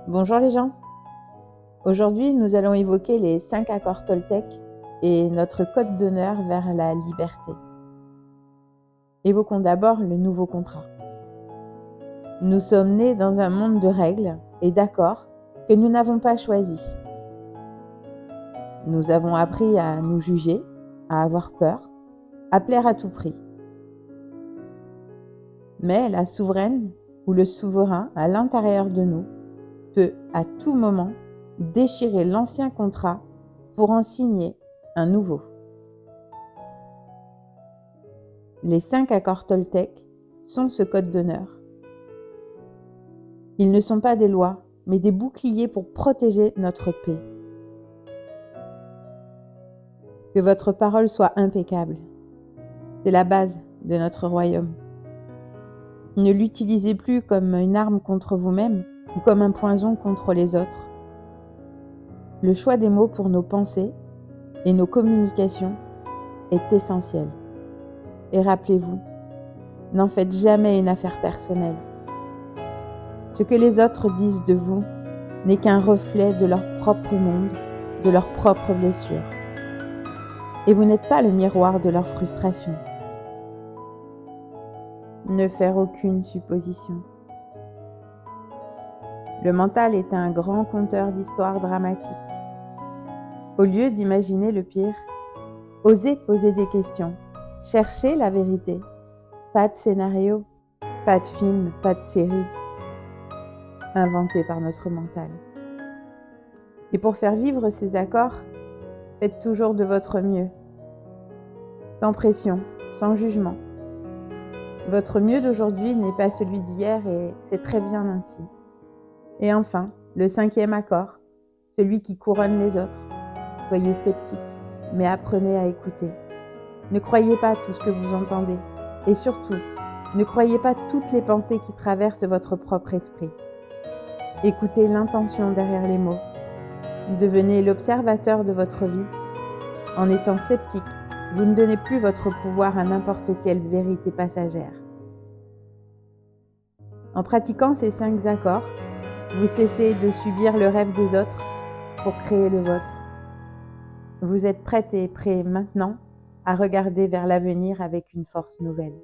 Bonjour les gens. Aujourd'hui, nous allons évoquer les 5 accords Toltec et notre code d'honneur vers la liberté. Évoquons d'abord le nouveau contrat. Nous sommes nés dans un monde de règles et d'accords que nous n'avons pas choisis. Nous avons appris à nous juger, à avoir peur, à plaire à tout prix. Mais la souveraine ou le souverain à l'intérieur de nous peut à tout moment déchirer l'ancien contrat pour en signer un nouveau. Les 5 accords Toltec sont ce code d'honneur. Ils ne sont pas des lois, mais des boucliers pour protéger notre paix. Que votre parole soit impeccable. C'est la base de notre royaume. Ne l'utilisez plus comme une arme contre vous-même ou comme un poison contre les autres. Le choix des mots pour nos pensées et nos communications est essentiel. Et rappelez-vous, n'en faites jamais une affaire personnelle. Ce que les autres disent de vous n'est qu'un reflet de leur propre monde, de leurs propres blessures. Et vous n'êtes pas le miroir de leurs frustrations. Ne faire aucune supposition. Le mental est un grand conteur d'histoires dramatiques. Au lieu d'imaginer le pire, osez poser des questions, cherchez la vérité. Pas de scénario, pas de film, pas de série, inventé par notre mental. Et pour faire vivre ces accords, faites toujours de votre mieux, sans pression, sans jugement. Votre mieux d'aujourd'hui n'est pas celui d'hier et c'est très bien ainsi. Et enfin, le 5e accord, celui qui couronne les autres. Soyez sceptiques, mais apprenez à écouter. Ne croyez pas tout ce que vous entendez. Et surtout, ne croyez pas toutes les pensées qui traversent votre propre esprit. Écoutez l'intention derrière les mots. Devenez l'observateur de votre vie. En étant sceptique, vous ne donnez plus votre pouvoir à n'importe quelle vérité passagère. En pratiquant ces 5 accords, vous cessez de subir le rêve des autres pour créer le vôtre. Vous êtes prête et prêt maintenant à regarder vers l'avenir avec une force nouvelle.